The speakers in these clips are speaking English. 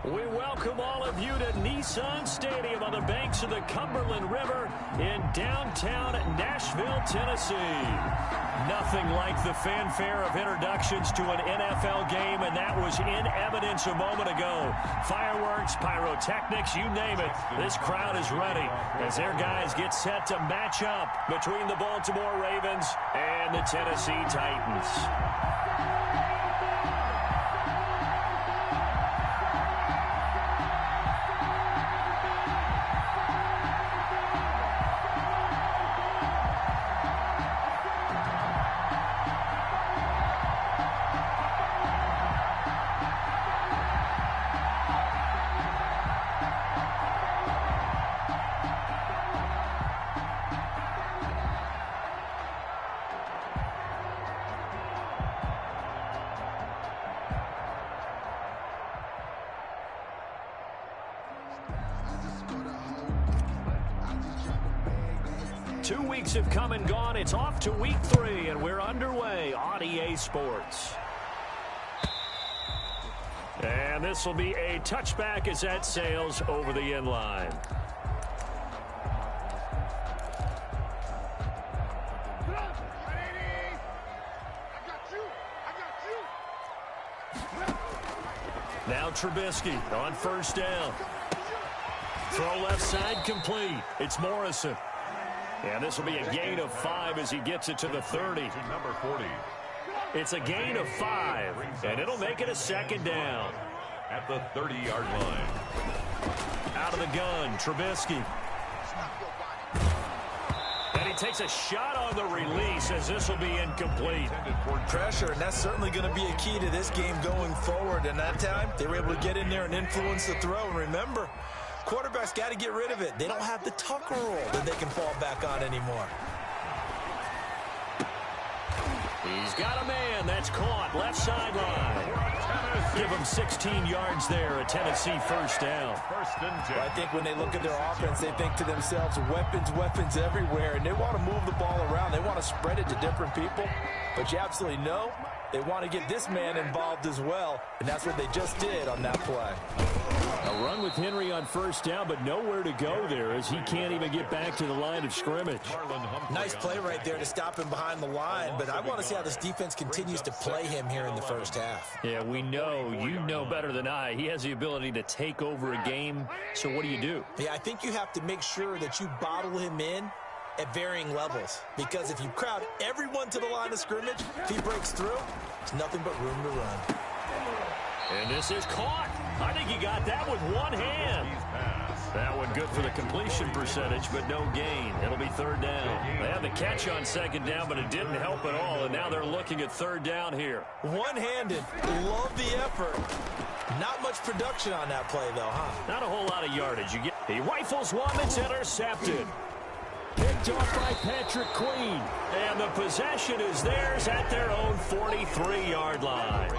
We welcome all of you to Nissan Stadium on the banks of the Cumberland River in downtown Nashville, Tennessee. Nothing like the fanfare of introductions to an NFL game, and that was in evidence a moment ago. Fireworks, pyrotechnics, you name it. This crowd is ready as their guys get set to match up between the Baltimore Ravens and the Tennessee Titans. 2 weeks have come and gone. It's off to week 3, and we're underway on EA Sports. And this will be a touchback as that sails over the end line. Now Trubisky on first down. Throw left side complete. It's Morrison. And this will be a gain of 5 as he gets it to the 30. Number 40. It's a gain of 5, and it'll make it a second down. At the 30-yard line. Out of the gun, Trubisky. And he takes a shot on the release as this will be incomplete. Pressure, and that's certainly going to be a key to this game going forward. And that time, they were able to get in there and influence the throw. And remember, quarterbacks got to get rid of it. They don't have the Tucker roll that they can fall back on anymore. He's got a man. That's caught. Left sideline. Give him 16 yards there. A Tennessee first down. Well, I think when they look at their offense, they think to themselves, weapons everywhere. And they want to move the ball around. They want to spread it to different people. But you absolutely know they want to get this man involved as well. And that's what they just did on that play. A run with Henry on first down, but nowhere to go there as he can't even get back to the line of scrimmage. Nice play right there to stop him behind the line, but I want to see how this defense continues to play him here in the first half. Yeah, we know, you know better than I, he has the ability to take over a game, so what do you do? Yeah, I think you have to make sure that you bottle him in at varying levels, because if you crowd everyone to the line of scrimmage, if he breaks through, there's nothing but room to run. And this is caught. I think he got that with one hand. That one good for the completion percentage, but no gain. It'll be third down. They had the catch on second down, but it didn't help at all, and now they're looking at third down here. One-handed. Love the effort. Not much production on that play, though, huh? Not a whole lot of yardage. He rifles one that's intercepted. Picked off by Patrick Queen. And the possession is theirs at their own 43-yard line.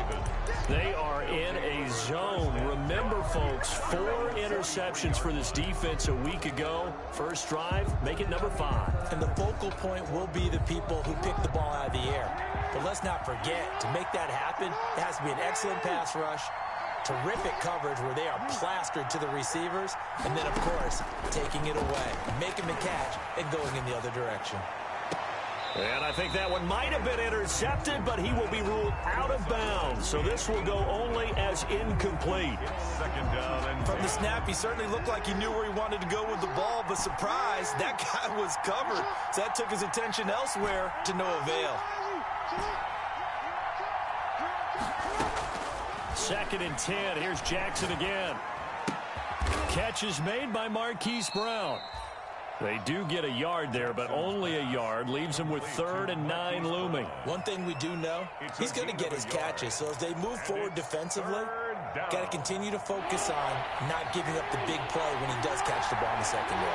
They are in a zone. Remember, folks, 4 interceptions for this defense a week ago. First drive, make it number 5. And the focal point will be the people who pick the ball out of the air. But let's not forget, to make that happen, it has to be an excellent pass rush, terrific coverage where they are plastered to the receivers, and then, of course, taking it away, making the catch, and going in the other direction. And I think that one might have been intercepted, but he will be ruled out of bounds. So this will go only as incomplete. Second down and from the snap, he certainly looked like he knew where he wanted to go with the ball, but surprise, that guy was covered. So that took his attention elsewhere to no avail. Second and 10. Here's Jackson again. Catch is made by Marquise Brown. They do get a yard there, but only a yard. Leaves him with 3rd and 9 looming. One thing we do know, he's going to get his catches. So as they move forward defensively, got to continue to focus on not giving up the big play when he does catch the ball in the secondary.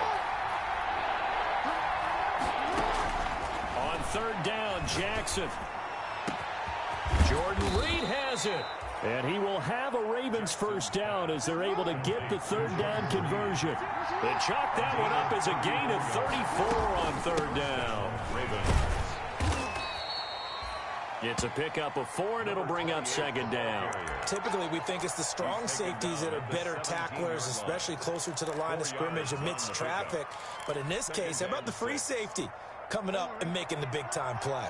On 3rd down, Jackson. Jordan Reed has it. And he will have a Ravens first down as they're able to get the 3rd down conversion. They chalk that one up as a gain of 34 on 3rd down. It's a pickup of 4, and it'll bring up second down. Typically, we think it's the strong safeties that are better tacklers, especially closer to the line of scrimmage amidst traffic. But in this case, how about the free safety coming up and making the big-time play?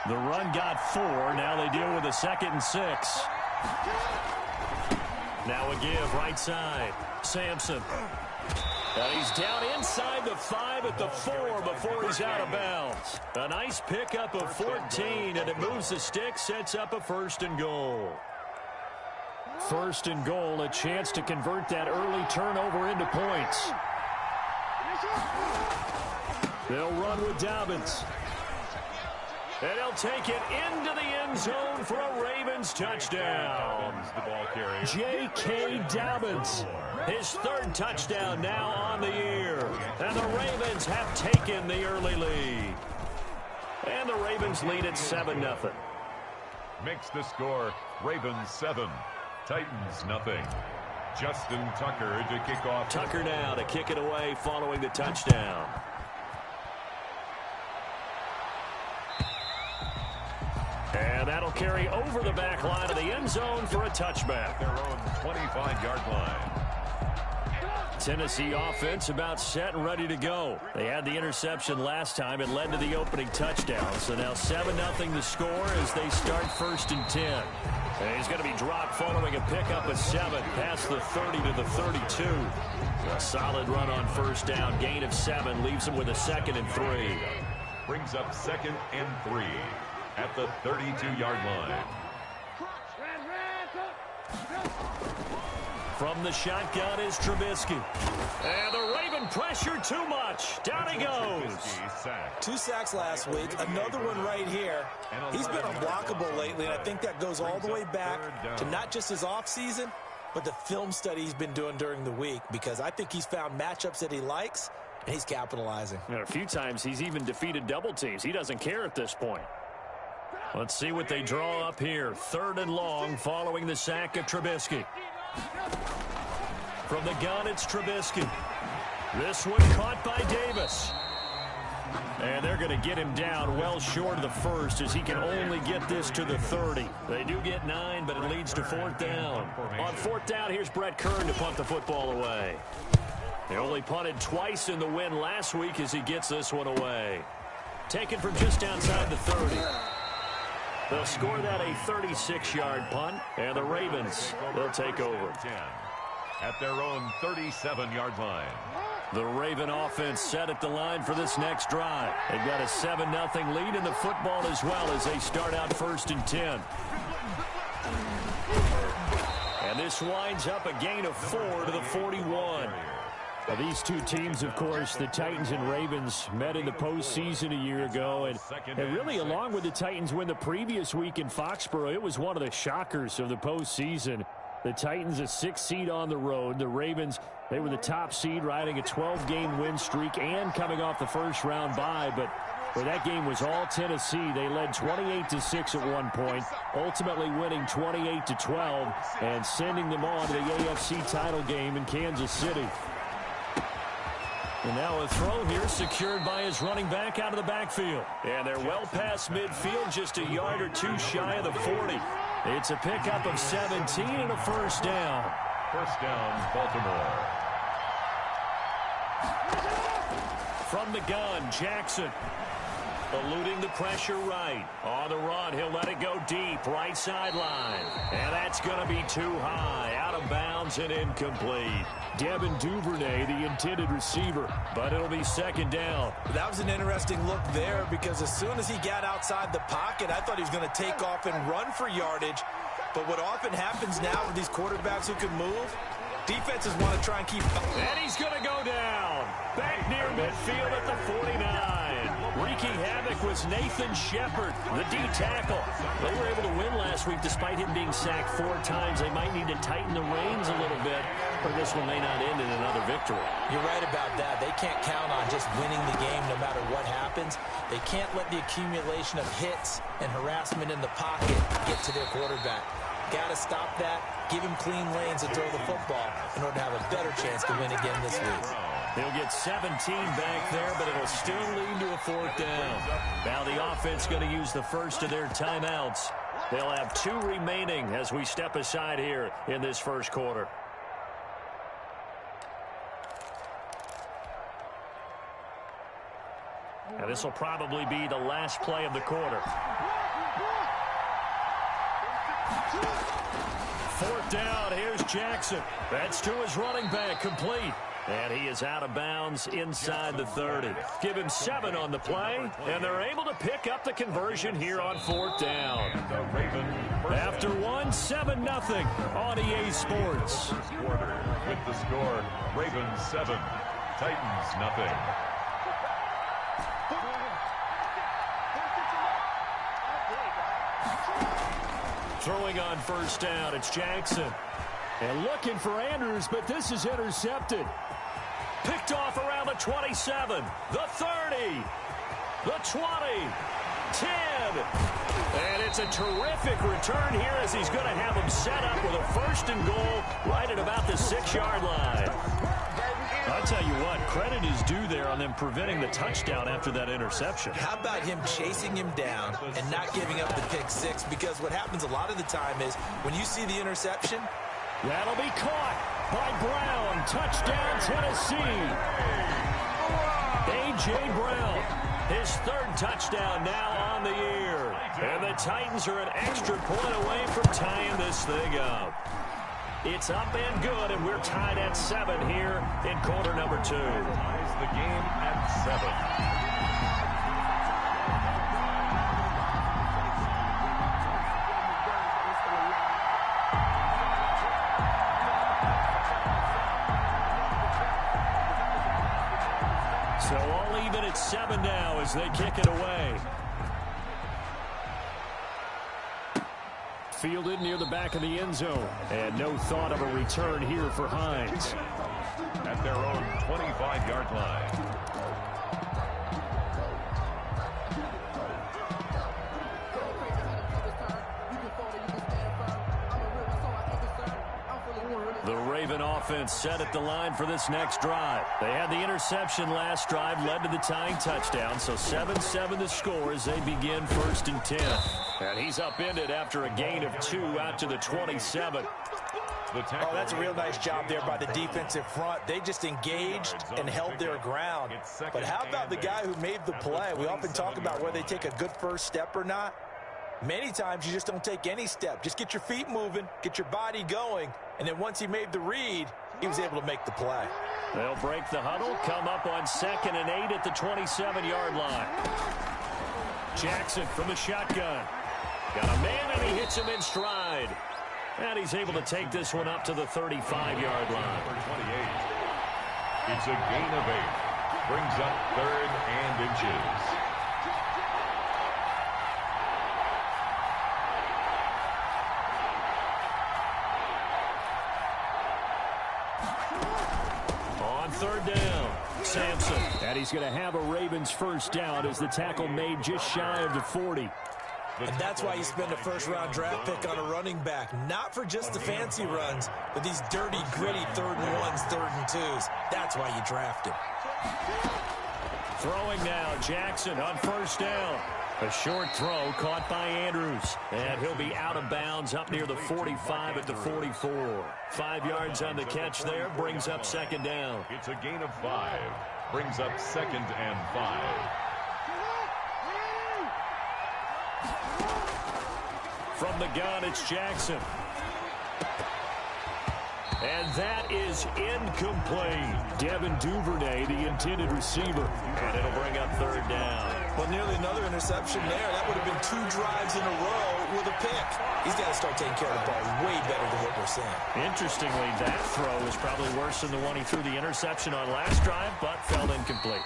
The run got 4. Now they deal with a 2nd and 6. Now a give right side. Sampson. And he's down inside the 5 at the 4 before he's out of bounds. A nice pickup of 14, and it moves the stick, sets up a 1st and goal. 1st and goal, a chance to convert that early turnover into points. They'll run with Dobbins. And he'll take it into the end zone for a Ravens touchdown. J.K. Dobbins, his 3rd touchdown now on the year. And the Ravens have taken the early lead. And the Ravens lead at 7-0. Makes the score Ravens 7, Titans nothing. Justin Tucker to kick off. Tucker now to kick it away following the touchdown. And that'll carry over the back line of the end zone for a touchback. Their own 25-yard line. Tennessee offense about set and ready to go. They had the interception last time. It led to the opening touchdown. So now 7-0 the score as they start 1st and 10. And he's going to be dropped following a pickup of 7 past the 30 to the 32. A solid run on 1st down. Gain of 7 leaves him with a 2nd and 3. Brings up 2nd and 3 at the 32-yard line. From the shotgun is Trubisky. And the Raven pressure too much. Down he goes. 2 sacks last week. Another one right here. He's been unblockable lately, and I think that goes all the way back to not just his offseason, but the film study he's been doing during the week, because I think he's found matchups that he likes, and he's capitalizing. And a few times he's even defeated double teams. He doesn't care at this point. Let's see what they draw up here. 3rd and long following the sack of Trubisky. From the gun, it's Trubisky. This one caught by Davis. And they're going to get him down well short of the 1st as he can only get this to the 30. They do get 9, but it leads to 4th down. On 4th down, here's Brett Kern to punt the football away. They only punted twice in the win last week as he gets this one away. Taken from just outside the 30. They'll score that a 36-yard punt, and the Ravens will take over. At their own 37-yard line. The Raven offense set at the line for this next drive. They've got a 7-0 lead in the football as well as they start out 1st and 10. And this winds up a gain of 4 to the 41. Now, these two teams, of course, the Titans and Ravens, met in the postseason a year ago. And really, along with the Titans win the previous week in Foxborough, it was one of the shockers of the postseason. The Titans, a 6th seed on the road. The Ravens, they were the top seed, riding a 12-game win streak and coming off the first-round bye. But where that game was all Tennessee, they led 28-6 at one point, ultimately winning 28-12 and sending them on to the AFC title game in Kansas City. And now a throw here secured by his running back out of the backfield. And they're well past midfield, just a yard or 2 shy of the 40. It's a pickup of 17 and a 1st down. 1st down, Baltimore. From the gun, Jackson. Eluding the pressure right. On the run, he'll let it go deep, right sideline. And that's going to be too high, out of bounds and incomplete. Devin Duvernay, the intended receiver, but it'll be 2nd down. That was an interesting look there, because as soon as he got outside the pocket, I thought he was going to take off and run for yardage. But what often happens now with these quarterbacks who can move, defenses want to try and keep... And he's going to go down. Back near midfield at the 49. Wreaking havoc was Nathan Shepard, the D tackle. They were able to win last week despite him being sacked 4 times. They might need to tighten the reins a little bit, or this one may not end in another victory. You're right about that. They can't count on just winning the game no matter what happens. They can't let the accumulation of hits and harassment in the pocket get to their quarterback. Got to stop that, give him clean lanes and throw the football in order to have a better chance to win again this week. He'll get 17 back there, but it'll still lead to a 4th down. Now the offense going to use the first of their timeouts. They'll have 2 remaining as we step aside here in this first quarter. And this will probably be the last play of the quarter. 4th down. Here's Jackson. That's to his running back, complete. And he is out of bounds inside the 30. Give him 7 on the play, and they're able to pick up the conversion here on 4th down. After 1, 7-0 on EA Sports. First quarter with the score, Ravens 7, Titans nothing. Throwing on 1st down, it's Jackson. And looking for Andrews, but this is intercepted. Picked off around the 27, the 30, the 20, 10. And it's a terrific return here as he's going to have him set up with a 1st and goal right at about the 6-yard line. I'll tell you what, credit is due there on them preventing the touchdown after that interception. How about him chasing him down and not giving up the pick 6? Because what happens a lot of the time is when you see the interception, that'll be caught by Brown. Touchdown, Tennessee. A.J. Brown, his 3rd touchdown now on the year. And the Titans are an extra point away from tying this thing up. It's up and good, and we're tied at 7 here in quarter number 2. Ties the game at 7. So all even at 7 now as they kick it away. Fielded near the back of the end zone. And no thought of a return here for Hines. At their own 25-yard line. The Raven offense set at the line for this next drive. They had the interception last drive, led to the tying touchdown, so 7-7 the score as they begin 1st and 10. And he's upended after a gain of 2 out to the 27. Oh, that's a real nice job there by the defensive front. They just engaged and held their ground. But how about the guy who made the play? We often talk about whether they take a good first step or not. Many times you just don't take any step. Just get your feet moving, get your body going, and then once he made the read, he was able to make the play. They'll break the huddle, come up on 2nd and 8 at the 27-yard line. Jackson from the shotgun. Got a man, and he hits him in stride. And he's able to take this one up to the 35-yard line. Number 28. It's a gain of 8. Brings up 3rd and inches. On 3rd down, Sampson. And he's going to have a Ravens 1st down as the tackle made just shy of the 40. And that's why you spend a 1st-round draft pick on a running back. Not for just the fancy runs, but these dirty, gritty 3rd and 1s, 3rd and 2s. That's why you draft him. Throwing now, Jackson on 1st down. A short throw caught by Andrews. And he'll be out of bounds up near the 45 at the 44. 5 yards on the catch there, brings up 2nd down. It's a gain of 5. Brings up 2nd and 5. From the gun, it's Jackson. And that is incomplete. Devin Duvernay, the intended receiver. And it'll bring up 3rd down. Well, nearly another interception there. That would have been 2 drives in a row with a pick. He's got to start taking care of the ball way better than what we're seeing. Interestingly, that throw was probably worse than the one he threw the interception on last drive, but fell incomplete.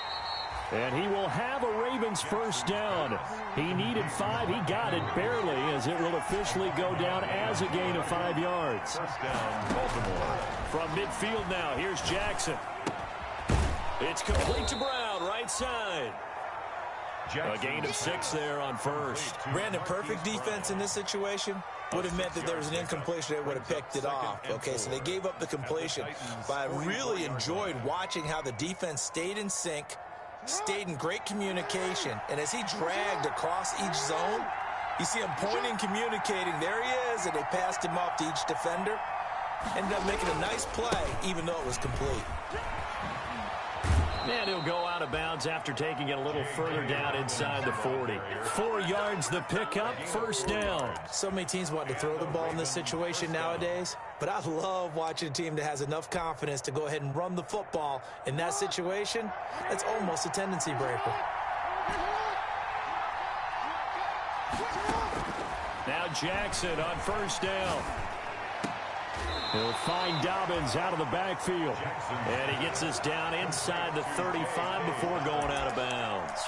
And he will have a Ravens 1st down. He needed 5. He got it barely, as it will officially go down as a gain of 5 yards. 1st down, Baltimore. From midfield now, here's Jackson. It's complete to Brown, right side. A gain of 6 there on first. Brandon, perfect defense in this situation would have meant that there was an incompletion. They would have picked it off. Okay, so they gave up the completion. But I really enjoyed watching how the defense stayed in sync, stayed in great communication. And as he dragged across each zone, you see him pointing, communicating. There he is, and they passed him off to each defender. Ended up making a nice play, even though it was complete. And he'll go out of bounds after taking it a little further down inside the 40. 4 yards the pickup, first down. So many teams want to throw the ball in this situation nowadays, but I love watching a team that has enough confidence to go ahead and run the football in that situation. That's almost a tendency breaker. Now Jackson on first down. He'll find Dobbins out of the backfield. And he gets us down inside the 35 before going out of bounds.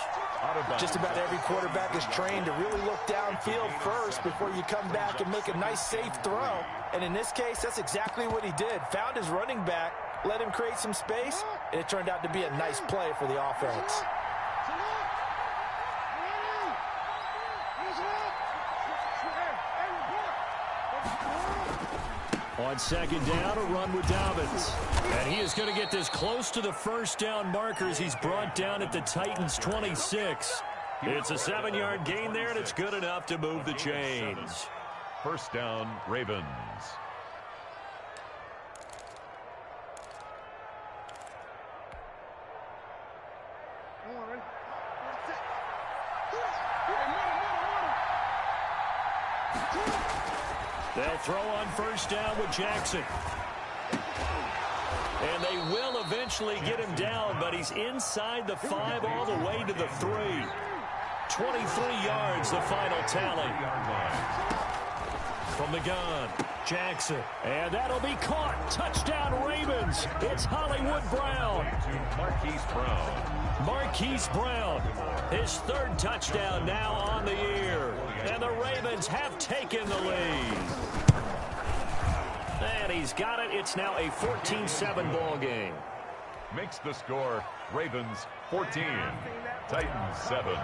Just about every quarterback is trained to really look downfield first before you come back and make a nice, safe throw. And in this case, that's exactly what he did. Found his running back, let him create some space, and it turned out to be a nice play for the offense. On second down, a run with Dobbins. And he is going to get this close to the first down markers. He's brought down at the Titans' 26. It's a 7-yard gain there, and it's good enough to move the chains. First down, Ravens. They'll throw on first down with Jackson. And they will eventually get him down, but he's inside the 5 all the way to the 3. 23 yards, the final tally. From the gun, Jackson. And that'll be caught. Touchdown, Ravens. It's Hollywood Brown. Marquise Brown. Marquise Brown, his 3rd touchdown now on the year. And the Ravens have taken the lead. And he's got it. It's now a 14-7 ball game. Makes the score Ravens 14, Titans 7.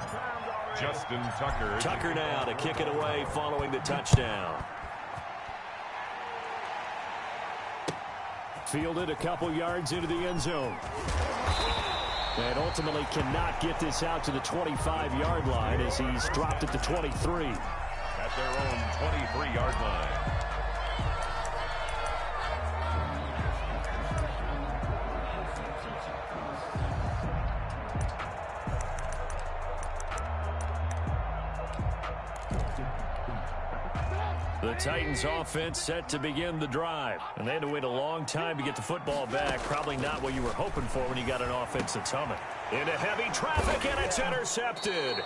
Justin Tucker. Tucker now to kick it away following the touchdown. Fielded a couple yards into the end zone. And ultimately cannot get this out to the 25-yard line as he's dropped at the 23. At their own 23-yard line. The Titans offense set to begin the drive. And they had to wait a long time to get the football back. Probably not what you were hoping for when you got an offense that's humming. Into heavy traffic, and it's intercepted.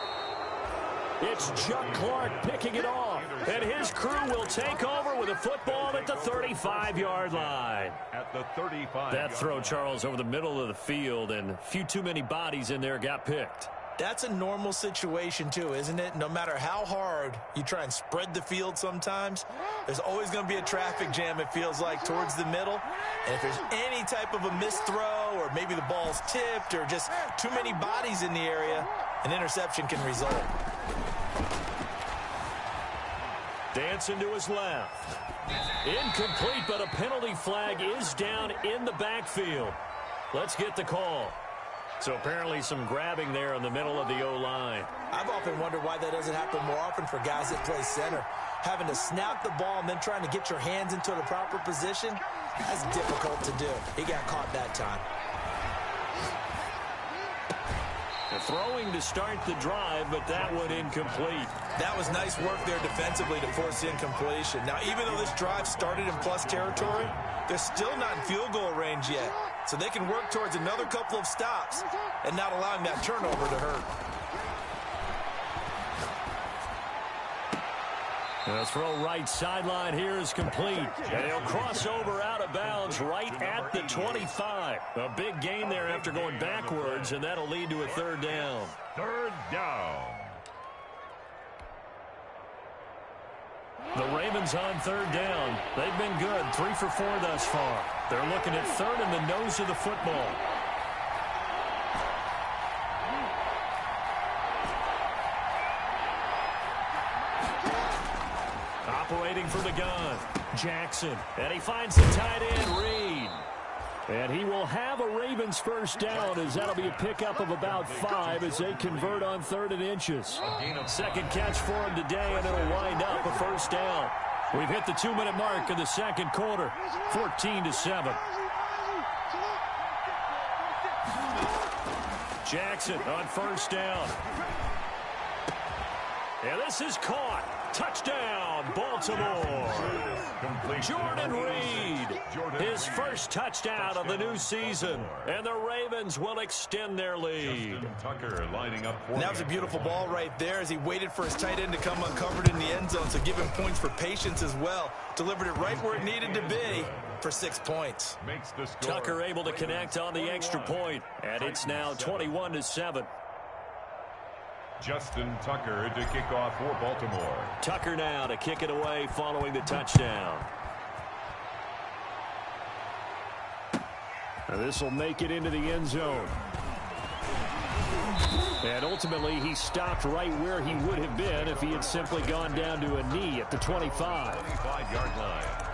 It's Chuck Clark picking it off. And his crew will take over with a football at the 35-yard line. At the 35. That throw, Charles, over the middle of the field, and a few too many bodies in there got picked. That's a normal situation, too, isn't it? No matter how hard you try and spread the field sometimes, there's always going to be a traffic jam, it feels like, towards the middle. And if there's any type of a missed throw or maybe the ball's tipped or just too many bodies in the area, an interception can result. Dancing to his left. Incomplete, but a penalty flag is down in the backfield. Let's get the call. So apparently some grabbing there in the middle of the O-line. I've often wondered why that doesn't happen more often for guys that play center. Having to snap the ball and then trying to get your hands into the proper position, that's difficult to do. He got caught that time. The throwing to start the drive, but that one incomplete. That was nice work there defensively to force the incompletion. Now, even though this drive started in plus territory, they're still not in field goal range yet. So they can work towards another couple of stops and not allowing that turnover to hurt. The throw right sideline here is complete. And he'll cross over out of bounds right at the 25. A big gain there after going backwards, and that'll lead to a 3rd down. 3rd down. The Ravens on 3rd down. They've been good, 3 for 4 thus far. They're looking at 3rd in the nose of the football. waiting for the gun. Jackson, and he finds the tight end, Reed. And he will have a Ravens first down, as that'll be a pickup of about 5 as they convert on 3rd and inches. Second catch for him today, and it'll wind up a first down. We've hit the 2-minute mark in the second quarter, 14-7. Jackson on first down. And this is caught. Touchdown, Baltimore. Jordan Reed, his first touchdown of the new season. And the Ravens will extend their lead. Tucker lining up for and that was a beautiful ball right there as he waited for his tight end to come uncovered in the end zone. So give him points for patience as well. Delivered it right where it needed to be for 6 points. Makes the score. Tucker able to connect on the extra point. And it's now 21-7. Justin Tucker to kick off for Baltimore. Tucker now to kick it away following the touchdown. And this will make it into the end zone. And ultimately, he stopped right where he would have been if he had simply gone down to a knee at the 25. 25-yard line.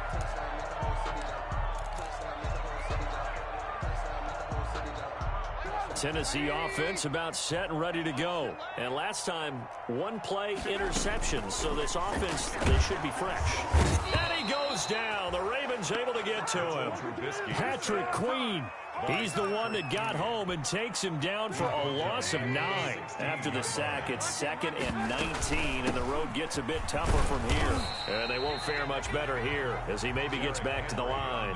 Tennessee offense about set and ready to go. And last time, 1 play interception. So this offense, they should be fresh. And he goes down. The Ravens able to get to him. Patrick Queen. He's the one that got home and takes him down for a loss of 9. After the sack, it's 2nd and 19, and the road gets a bit tougher from here. And they won't fare much better here as he maybe gets back to the line.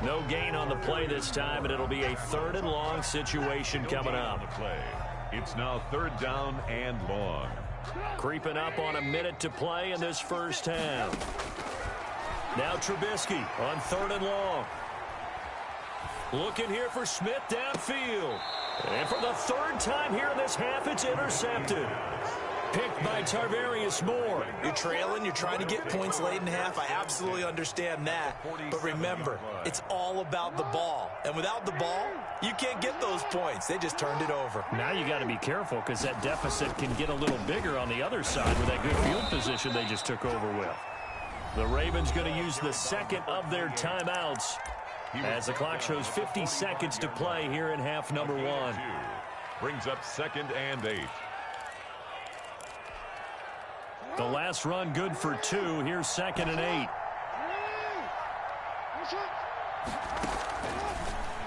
No gain on the play this time, and it'll be a 3rd and long situation coming up. It's now 3rd down and long. Creeping up on a minute to play in this first half. Now Trubisky on 3rd and long. Looking here for Smith downfield. And for the 3rd time here in this half, it's intercepted. Picked by Tarvarius Moore. You're trailing. You're trying to get points late in half. I absolutely understand that. But remember, it's all about the ball. And without the ball, you can't get those points. They just turned it over. Now you got to be careful because that deficit can get a little bigger on the other side with that good field position they just took over with. The Ravens going to use the 2nd of their timeouts as the clock shows 50 seconds to play here in half number 1. Brings up 2nd and 8. The last run good for 2. Here's 2nd and 8.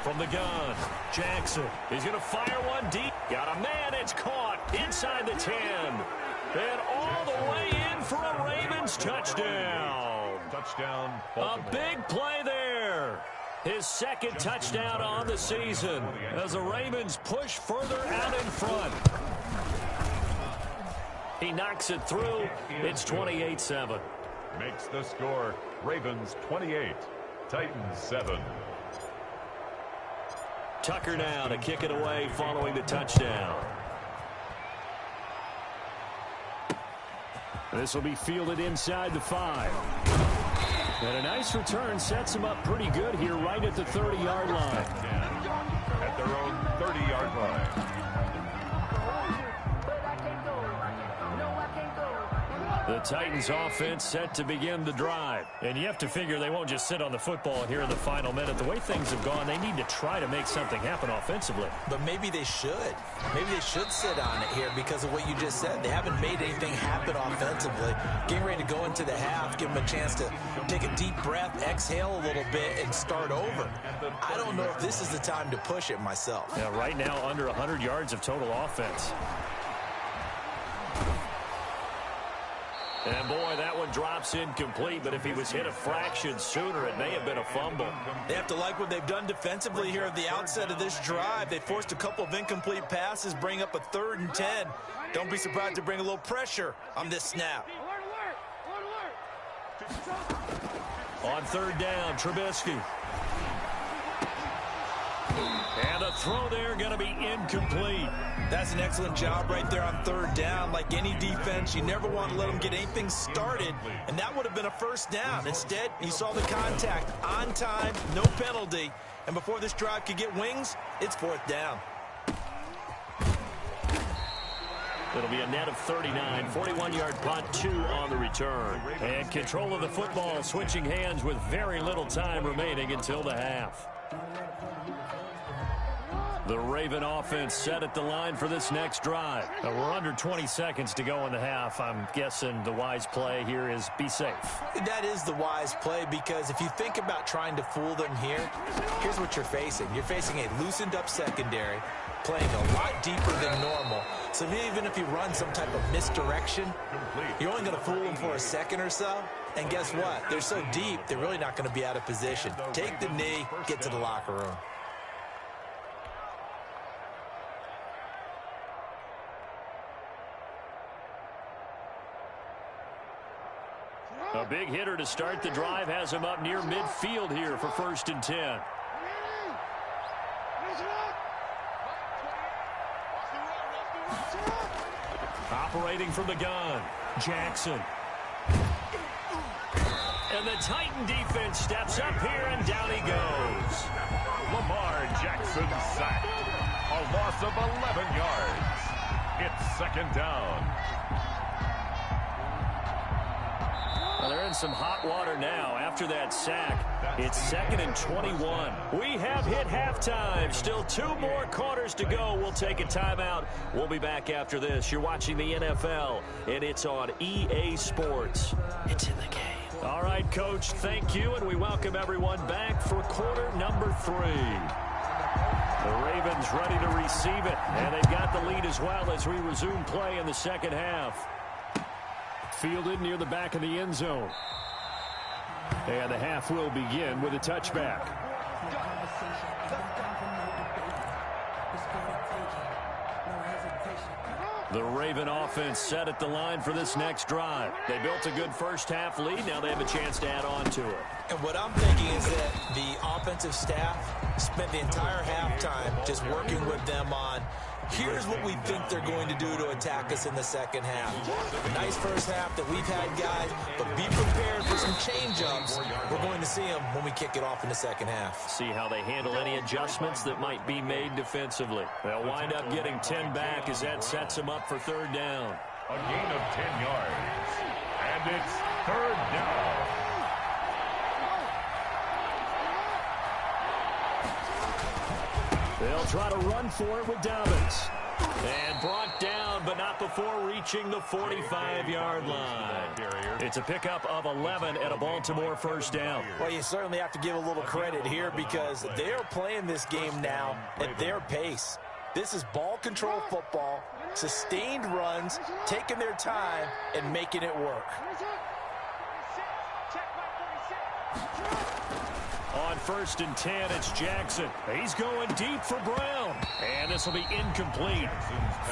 From the gun, Jackson. He's going to fire one deep. Got a man. It's caught inside the 10. And all the way in for a Ravens touchdown. Touchdown, Baltimore. A big play there. His 2nd touchdown on the season as the Ravens push further out in front. He knocks it through. It's 28-7. Makes the score Ravens 28, Titans 7. Tucker now to kick it away following the touchdown. This will be fielded inside the 5. And a nice return sets him up pretty good here right at the 30-yard line. At their own 30-yard line. The Titans offense set to begin the drive. And you have to figure they won't just sit on the football here in the final minute. The way things have gone, they need to try to make something happen offensively. But maybe they should. Maybe they should sit on it here because of what you just said. They haven't made anything happen offensively. Getting ready to go into the half, give them a chance to take a deep breath, exhale a little bit, and start over. I don't know if this is the time to push it myself. Yeah, right now under 100 yards of total offense. And, boy, that one drops incomplete, but if he was hit a fraction sooner, it may have been a fumble. They have to like what they've done defensively here at the outset of this drive. They forced a couple of incomplete passes, bring up a 3rd and 10. Don't be surprised to bring a little pressure on this snap. On 3rd down, Trubisky. And the throw there going to be incomplete. That's an excellent job right there on 3rd down. Like any defense, you never want to let them get anything started, and that would have been a first down. Instead, you saw the contact on time, no penalty, and before this drive could get wings, it's 4th down. It'll be a net of 39, 41-yard punt, 2 on the return. And control of the football switching hands with very little time remaining until the half. The Raven offense set at the line for this next drive. We're under 20 seconds to go in the half. I'm guessing the wise play here is be safe. That is the wise play, because if you think about trying to fool them here, here's what you're facing. You're facing a loosened up secondary, playing a lot deeper than normal. So even if you run some type of misdirection, you're only going to fool them for a second or so. And guess what? They're so deep, they're really not going to be out of position. Take the knee, get to the locker room. A big hitter to start the drive has him up near midfield here for 1st and 10. Operating from the gun, Jackson. And the Titan defense steps up here, and down he goes. Lamar Jackson sacked. A loss of 11 yards. It's 2nd down. Well, they're in some hot water now after that sack. It's 2nd and 21. We have hit halftime. Still 2 more quarters to go. We'll take a timeout. We'll be back after this. You're watching the NFL, and it's on EA Sports. It's in the game. All right, Coach, thank you, and we welcome everyone back for quarter number 3. The Ravens ready to receive it, and they've got the lead as well as we resume play in the second half. Fielded near the back of the end zone. And the half will begin with a touchback. The Raven offense set at the line for this next drive. They built a good first half lead. Now they have a chance to add on to it. And what I'm thinking is that the offensive staff spent the entire halftime just working with them on, here's what we think they're going to do to attack us in the second half. Nice first half that we've had, guys, but be prepared for some change-ups. We're going to see them when we kick it off in the second half. See how they handle any adjustments that might be made defensively. They'll wind up getting 10 back as that sets them up for 3rd down. A gain of 10 yards. And it's 3rd down. They'll try to run for it with Dobbins. And brought down, but not before reaching the 45-yard line. It's a pickup of 11 at a Baltimore 1st down. Well, you certainly have to give a little credit here because they are playing this game now at their pace. This is ball control football, sustained runs, taking their time, and making it work. On 1st and 10, it's Jackson. He's going deep for Brown. And this will be incomplete.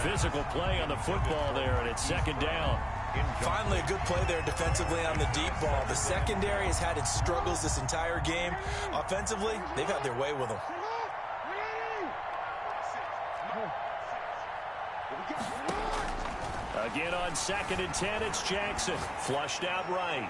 Physical play on the football there, and it's 2nd down. Finally, a good play there defensively on the deep ball. The secondary has had its struggles this entire game. Offensively, they've had their way with them. Again on 2nd and 10, it's Jackson. Flushed out right.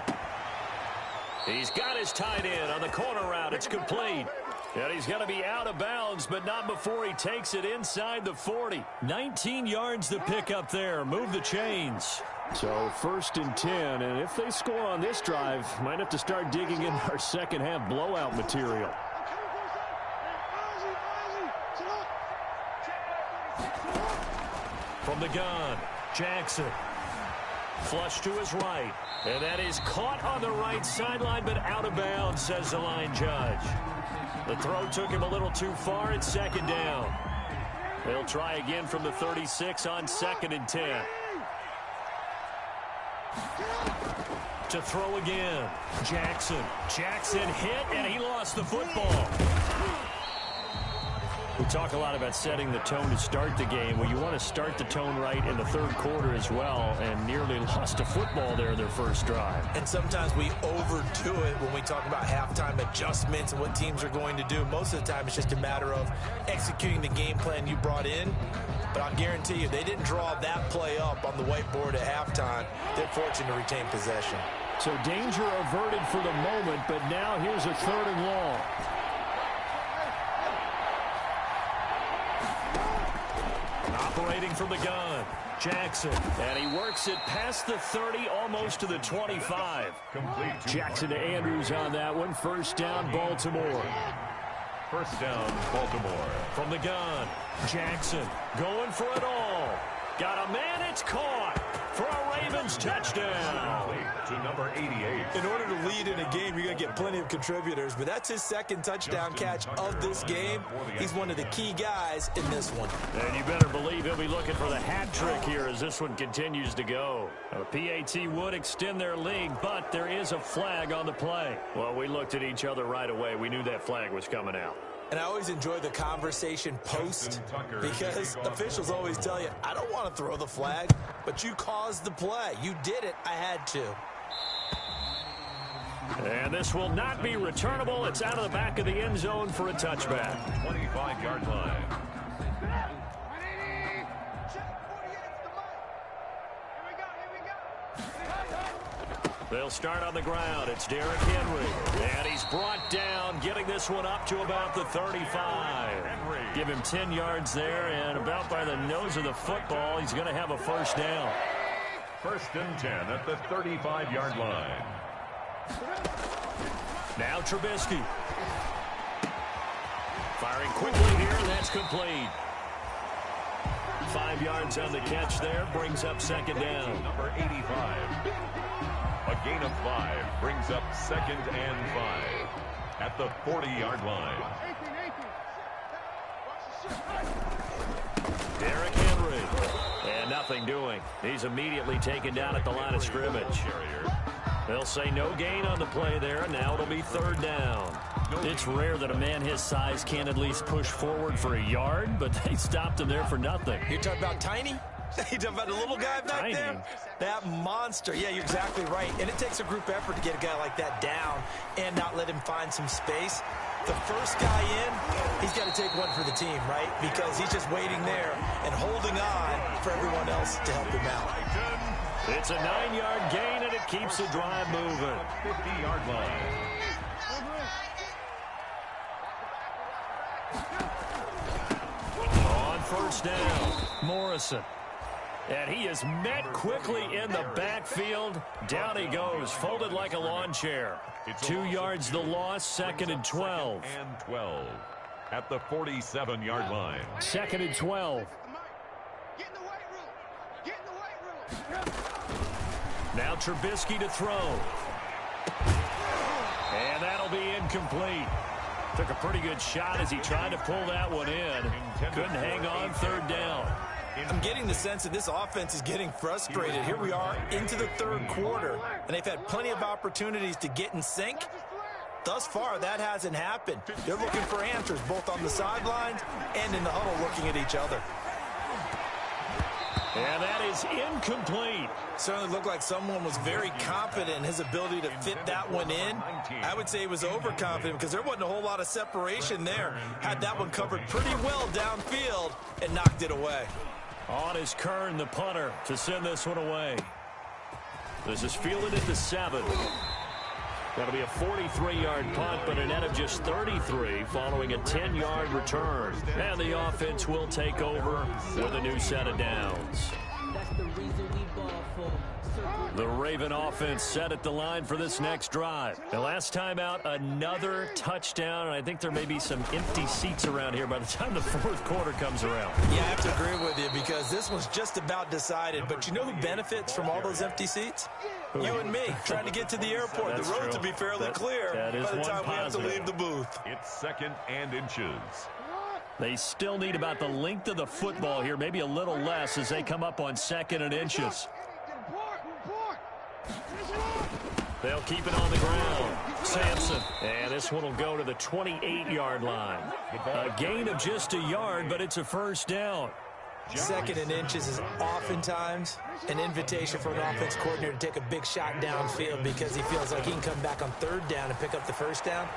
He's got his tight end on the corner route. It's complete. And he's going to be out of bounds, but not before he takes it inside the 40. 19 yards to pick up there. Move the chains. So 1st and 10, and if they score on this drive, might have to start digging in our second half blowout material. From the gun, Jackson. Flush to his right. And that is caught on the right sideline, but out of bounds, says the line judge. The throw took him a little too far. It's 2nd down. They'll try again from the 36 on 2nd and 10. To throw again. Jackson. Jackson hit, and he lost the football. We talk a lot about setting the tone to start the game. Well, you want to start the tone right in the 3rd quarter as well, and nearly lost a football there in their first drive. And sometimes we overdo it when we talk about halftime adjustments and what teams are going to do. Most of the time, it's just a matter of executing the game plan you brought in. But I'll guarantee you, they didn't draw that play up on the whiteboard at halftime. They're fortunate to retain possession. So danger averted for the moment, but now here's a 3rd and long. Operating from the gun, Jackson. And he works it past the 30, almost to the 25. Jackson to Andrews on that one. First down, Baltimore. First down, Baltimore. From the gun, Jackson going for it all. Got a man, it's caught for a Ravens touchdown. To number 88. In order to lead in a game, you're going to get plenty of contributors, but that's his second touchdown catch of this game. He's one of the key guys in this one. And you better believe he'll be looking for the hat trick here as this one continues to go. A PAT would extend their lead, but there is a flag on the play. Well, we looked at each other right away. We knew that flag was coming out. And I always enjoy the conversation post because officials always tell you, I don't want to throw the flag, but you caused the play. You did it. I had to. And this will not be returnable. It's out of the back of the end zone for a touchback. 25-yard line. They'll start on the ground. It's Derrick Henry. And he's brought down, getting this one up to about the 35. Give him 10 yards there, and about by the nose of the football, he's going to have a first down. First and 10 at the 35-yard line. Now Trubisky. Firing quickly here, and that's complete. 5 yards on the catch there, brings up second down. Number 85. A gain of 5 brings up second and 5 at the 40-yard line. Derrick Henry. And nothing doing. He's immediately taken down at the line of scrimmage. They'll say no gain on the play there. Now it'll be third down. It's rare that a man his size can at least push forward for a yard, but they stopped him there for nothing. You're talking about Tiny? You talking about the little guy back there? That monster. Yeah, you're exactly right. And it takes a group effort to get a guy like that down and not let him find some space. The first guy in, he's got to take one for the team, right? Because he's just waiting there and holding on for everyone else to help him out. It's a 9-yard gain, and it keeps the drive moving. 50-yard line. On first down, Morrison. And he is met quickly in the backfield. Down he goes, folded like a lawn chair. 2 yards the loss, second and 12. And 12 at the 47-yard line. Second and 12. Now Trubisky to throw. And that'll be incomplete. Took a pretty good shot as he tried to pull that one in. Couldn't hang on, third down. I'm getting the sense that this offense is getting frustrated. Here we are into the third quarter, and they've had plenty of opportunities to get in sync. Thus far, that hasn't happened. They're looking for answers, both on the sidelines and in the huddle looking at each other. And that is incomplete. Certainly looked like someone was very confident in his ability to fit that one in. I would say he was overconfident because there wasn't a whole lot of separation there. Had that one covered pretty well downfield and knocked it away. On is Kern, the punter, to send this one away. This is fielded at the 7. That'll be a 43-yard punt, but a net of just 33 following a 10-yard return. And the offense will take over with a new set of downs. The Raven offense set at the line for this next drive. The last time out, another touchdown, and I think there may be some empty seats around here by the time the fourth quarter comes around. Yeah, I have to agree with you because this one's just about decided. But you know who benefits from all those empty seats? You and me, trying to get to the airport. The road to be fairly clear by the time we have to leave the booth. It's second and inches. They still need about the length of the football here, maybe a little less as they come up on second and inches. They'll keep it on the ground. Sampson. And this one will go to the 28-yard line. A gain of just a yard, but it's a first down. Second and inches is oftentimes an invitation for an offense coordinator to take a big shot downfield because he feels like he can come back on third down and pick up the first down.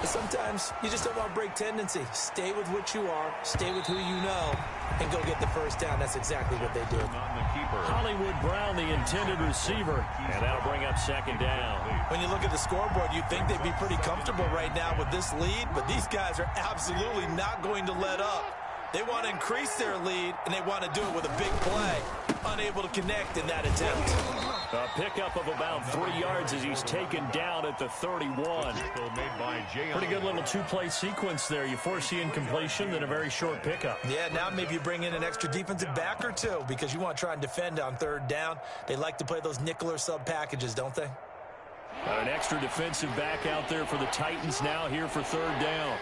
But sometimes you just don't want to break tendency. Stay with what you are, stay with who you know, and go get the first down. That's exactly what they did. Hollywood Brown, the intended receiver, and that'll bring up second down. When you look at the scoreboard, you'd think they'd be pretty comfortable right now with this lead, but these guys are absolutely not going to let up. They want to increase their lead, and they want to do it with a big play. Unable to connect in that attempt. A pickup of about 3 yards as he's taken down at the 31. Pretty good little two-play sequence there. You force the incompletion, then a very short pickup. Yeah, now maybe you bring in an extra defensive back or two because you want to try and defend on third down. They like to play those nickel or sub packages, don't they? An extra defensive back out there for the Titans now here for third down.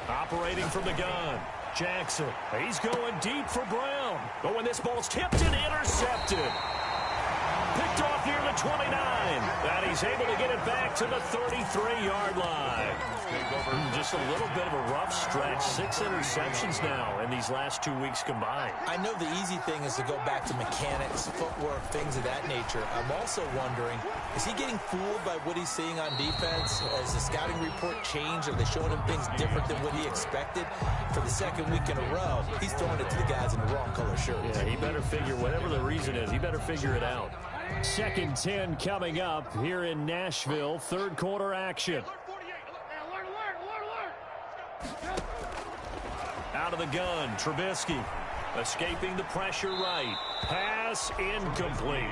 Operating from the gun, Jackson. He's going deep for Brown. But when this ball's tipped and intercepted. Picked off near the 29. And he's able to get it back to the 33-yard line. Just a little bit of a rough stretch. 6 interceptions now in these last 2 weeks combined. I know the easy thing is to go back to mechanics, footwork, things of that nature. I'm also wondering, is he getting fooled by what he's seeing on defense? Has the scouting report changed? Are they showing him things different than what he expected? For the second week in a row, he's throwing it to the guys in the wrong color shirts. Yeah, he better figure, whatever the reason is, he better figure it out. 2nd and 10 coming up here in Nashville. Third quarter action. Out of the gun, Trubisky. Escaping the pressure right. Pass incomplete.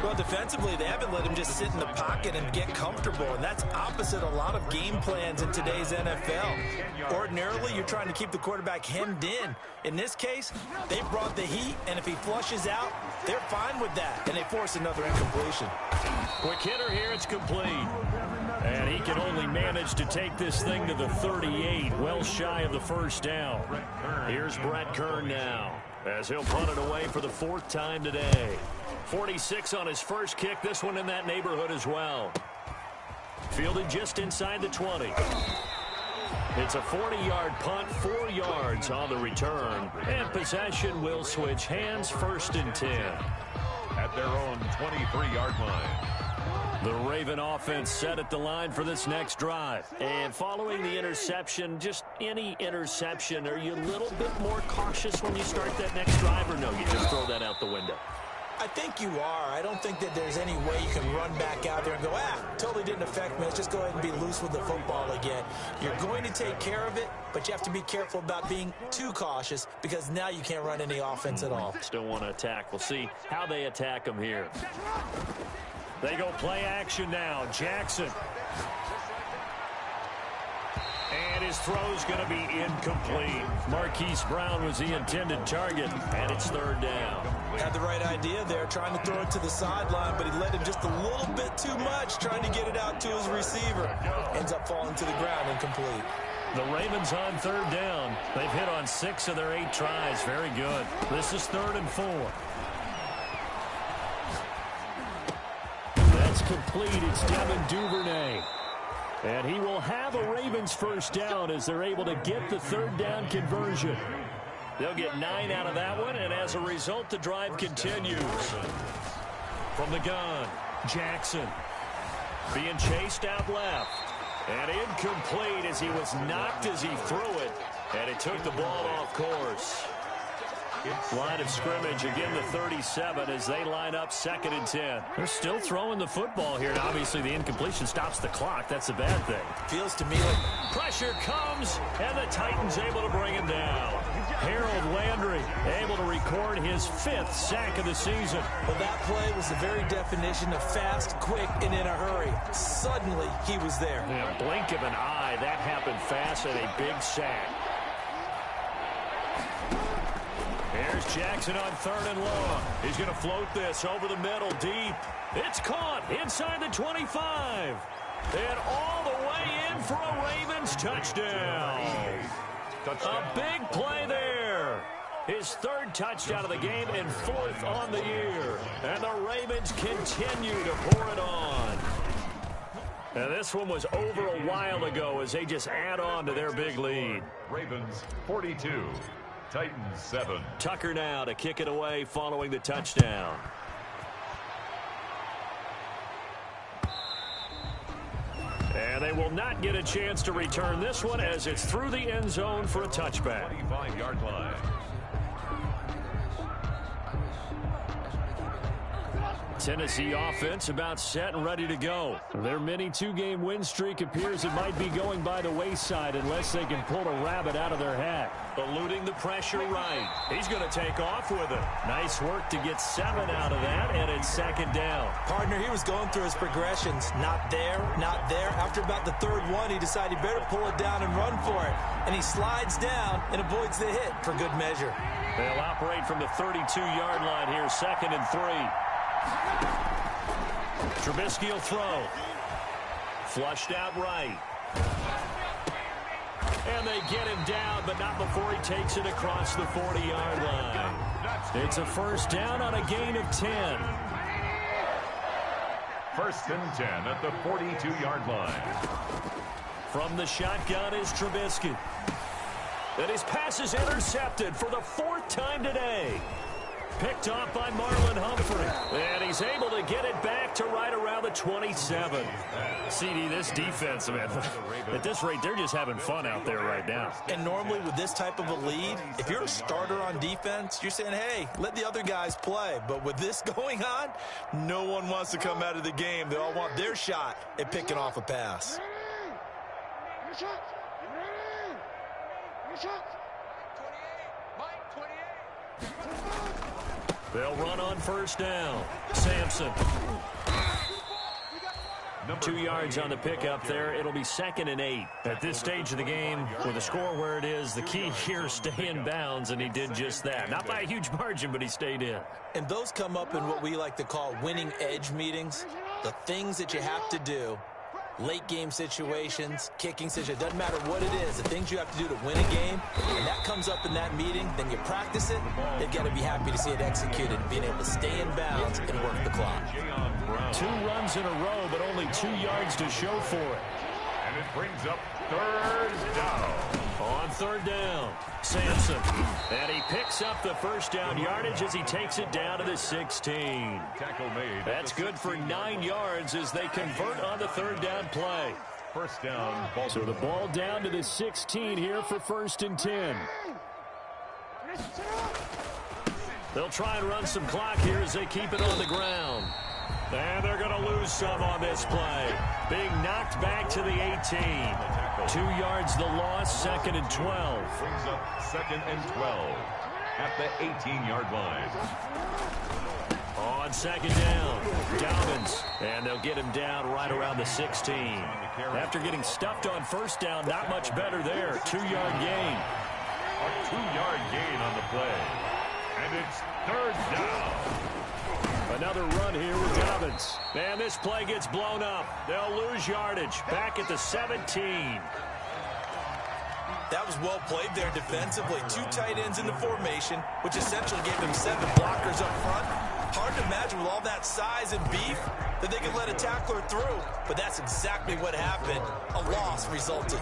Well, defensively, they haven't let him just sit in the pocket and get comfortable, and that's opposite a lot of game plans in today's NFL. Ordinarily, you're trying to keep the quarterback hemmed in. In this case, they brought the heat, and if he flushes out, they're fine with that, and they force another incompletion. Quick hitter here, it's complete. And he can only manage to take this thing to the 38, well shy of the first down. Here's Brett Kern now, as he'll punt it away for the 4th time today. 46 on his first kick, this one in that neighborhood as well. Fielded just inside the 20. It's a 40-yard punt, 4 yards on the return. And possession will switch hands, 1st and 10. At their own 23-yard line. The Raven offense set at the line for this next drive. And following the interception, just any interception, are you a little bit more cautious when you start that next drive, or no, you just throw that out the window? I think you are. I don't think that there's any way you can run back out there and go, totally didn't affect me. Let's just go ahead and be loose with the football again. You're going to take care of it, but you have to be careful about being too cautious because now you can't run any offense at all. Still want to attack. We'll see how they attack them here. They go play action now. Jackson. And his throw's going to be incomplete. Marquise Brown was the intended target, and it's 3rd down. Had the right idea there, trying to throw it to the sideline, but he let him just a little bit too much, trying to get it out to his receiver. Ends up falling to the ground, incomplete. The Ravens on 3rd down. They've hit on 6 of their 8 tries. Very good. This is 3rd and 4. That's complete. It's Devin Duvernay. And he will have a Ravens first down as they're able to get the 3rd down conversion. They'll get 9 out of that one, and as a result, the drive continues. From the gun, Jackson being chased out left. And incomplete as he was knocked as he threw it. And it took the ball off course. Line of scrimmage, again the 37 as they line up 2nd and 10. They're still throwing the football here, and obviously the incompletion stops the clock. That's a bad thing. Feels to me like pressure comes, and the Titans able to bring him down. Harold Landry able to record his 5th sack of the season. Well, that play was the very definition of fast, quick, and in a hurry. Suddenly, he was there. Yeah, blink of an eye, that happened fast, and a big sack. Here's Jackson on 3rd and long. He's going to float this over the middle deep. It's caught inside the 25. And all the way in for a Ravens touchdown. A big play there. His 3rd touchdown of the game and 4th on the year. And the Ravens continue to pour it on. And this one was over a while ago as they just add on to their big lead. Ravens 42. Titans 7. Tucker now to kick it away following the touchdown. And they will not get a chance to return this one as it's through the end zone for a touchback. 25-yard line. Tennessee offense about set and ready to go. Their mini two-game win streak appears it might be going by the wayside unless they can pull a rabbit out of their hat. Eluding the pressure right. He's going to take off with it. Nice work to get 7 out of that, and it's second down. Partner, he was going through his progressions. Not there, not there. After about the third one, he decided he better pull it down and run for it. And he slides down and avoids the hit for good measure. They'll operate from the 32-yard line here, 2nd and 3. Trubisky will throw. Flushed out right. And they get him down, but not before he takes it across the 40-yard line. It's a first down on a gain of 10. 1st and 10 at the 42-yard line. From the shotgun is Trubisky. And his pass is intercepted for the 4th time today. Picked off by Marlon Humphrey. And he's able to get it back to right around the 27. CD, this defense, man, at this rate, they're just having fun out there right now. And normally with this type of a lead, if you're a starter on defense, you're saying, hey, let the other guys play. But with this going on, no one wants to come out of the game. They all want their shot at picking off a pass. They'll run on first down. Sampson. 2 yards on the pickup there. It'll be 2nd and 8. At this stage of the game, with the score where it is, the key here is stay in bounds, and he did just that. Not by a huge margin, but he stayed in. And those come up in what we like to call winning edge meetings. The things that you have to do. Late game situations, kicking situations, doesn't matter what it is, the things you have to do to win a game, and that comes up in that meeting, then you practice it, they've got to be happy to see it executed, being able to stay in bounds and work the clock. 2 runs in a row, but only 2 yards to show for it. And it brings up 3rd down. On 3rd down, Sampson. And he picks up the first down yardage as he takes it down to the 16. Tackle made. That's good for 9 yards as they convert on the 3rd down play. First down. So the ball down to the 16 here for 1st and 10. They'll try and run some clock here as they keep it on the ground. And they're going to lose some on this play. Being knocked back to the 18. 2 yards the loss, 2nd and 12. Brings up 2nd and 12 at the 18-yard line. On 2nd down, Dobbins. And they'll get him down right around the 16. After getting stuffed on first down, not much better there. 2-yard gain. A 2-yard gain on the play. And it's 3rd down. Another run here with Dobbins. And this play gets blown up. They'll lose yardage. Back at the 17. That was well played there defensively. 2 tight ends in the formation, which essentially gave them 7 blockers up front. Hard to imagine with all that size and beef that they could let a tackler through. But that's exactly what happened. A loss resulted.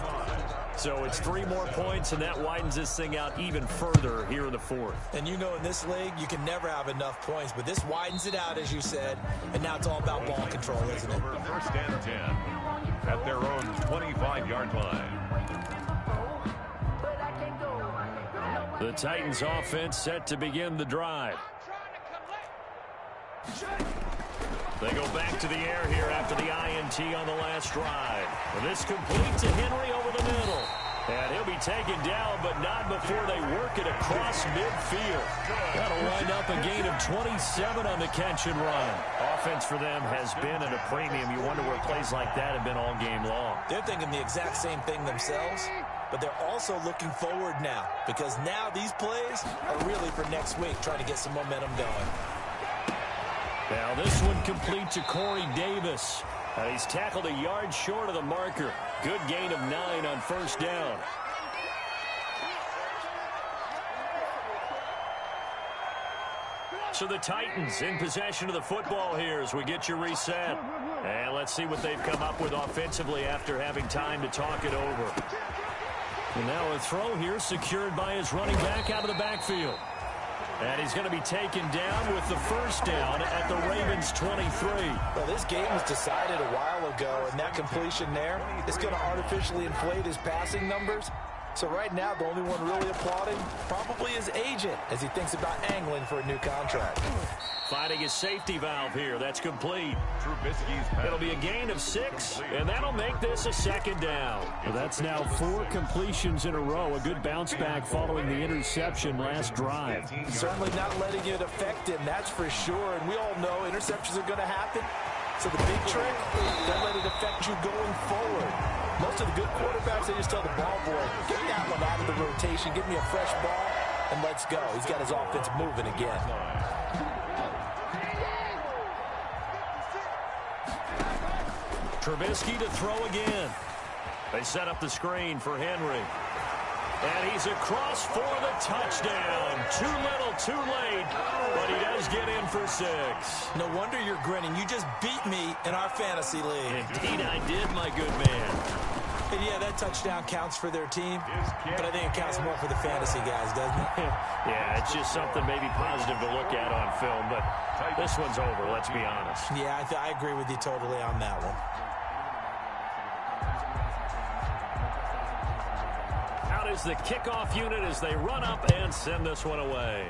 So it's 3 more points, and that widens this thing out even further here in the 4th. And you know in this league, you can never have enough points. But this widens it out, as you said. And now it's all about ball control, isn't it? 1st and 10 at their own 25-yard line. The Titans offense set to begin the drive. They go back to the air here after the INT on the last drive. And this complete to Henry over the middle. And he'll be taken down, but not before they work it across midfield. That'll wind up a gain of 27 on the catch and run. Offense for them has been at a premium. You wonder where plays like that have been all game long. They're thinking the exact same thing themselves, but they're also looking forward now, because now these plays are really for next week, trying to get some momentum going. Now this one complete to Corey Davis. And he's tackled a yard short of the marker. Good gain of 9 on first down. So the Titans in possession of the football here as we get you reset. And let's see what they've come up with offensively after having time to talk it over. And now a throw here secured by his running back out of the backfield. And he's going to be taken down with the first down at the Ravens 23. Well, this game was decided a while ago, and that completion there is going to artificially inflate his passing numbers. So right now, the only one really applauding probably his agent as he thinks about angling for a new contract. Finding his safety valve here. That's complete. Trubisky's pass. It'll be a gain of 6, and that'll make this a 2nd down. Well, that's now 4 completions in a row. A good bounce back following the interception last drive. Certainly not letting it affect him, that's for sure. And we all know interceptions are going to happen. So the big trick, don't let it affect you going forward. Most of the good quarterbacks, they just tell the ball boy, get that one out of the rotation, give me a fresh ball, and let's go. He's got his offense moving again. Trubisky to throw again. They set up the screen for Henry. And he's across for the touchdown. Too little, too late, but he does get in for 6. No wonder you're grinning. You just beat me in our fantasy league. Indeed I did, my good man. And yeah, that touchdown counts for their team, but I think it counts more for the fantasy guys, doesn't it? Yeah, it's just something maybe positive to look at on film, but this one's over, let's be honest. Yeah, I agree with you totally on that one. Out is the kickoff unit as they run up and send this one away.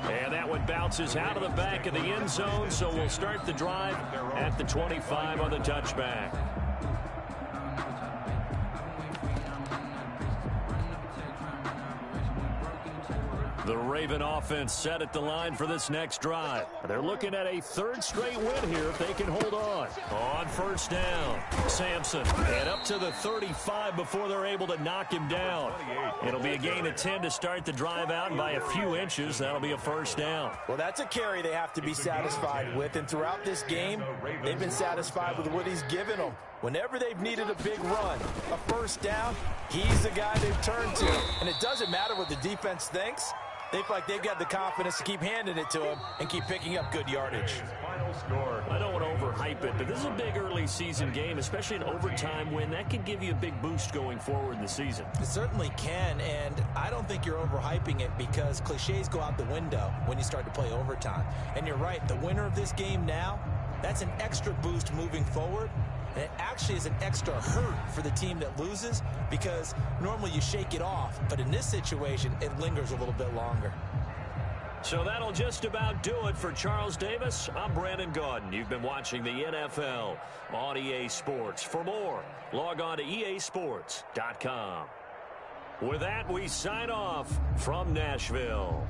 And that one bounces out of the back of the end zone, so we'll start the drive at the 25 on the touchback. The Raven offense set at the line for this next drive. They're looking at a 3rd straight win here if they can hold on. On 1st down, Sampson. And up to the 35 before they're able to knock him down. It'll be a gain of 10 to start the drive out, and by a few inches, that'll be a 1st down. Well, that's a carry they have to be satisfied with, and throughout this game, they've been satisfied with what he's given them. Whenever they've needed a big run, a 1st down, he's the guy they've turned to. And it doesn't matter what the defense thinks. They feel like they've got the confidence to keep handing it to him and keep picking up good yardage. Final score. I don't want to overhype it, but this is a big early season game, especially an overtime win. That can give you a big boost going forward in the season. It certainly can, and I don't think you're overhyping it because cliches go out the window when you start to play overtime. And you're right, the winner of this game now, that's an extra boost moving forward. And it actually is an extra hurt for the team that loses because normally you shake it off. But in this situation, it lingers a little bit longer. So that'll just about do it for Charles Davis. I'm Brandon Gaudin. You've been watching the NFL on EA Sports. For more, log on to easports.com. With that, we sign off from Nashville.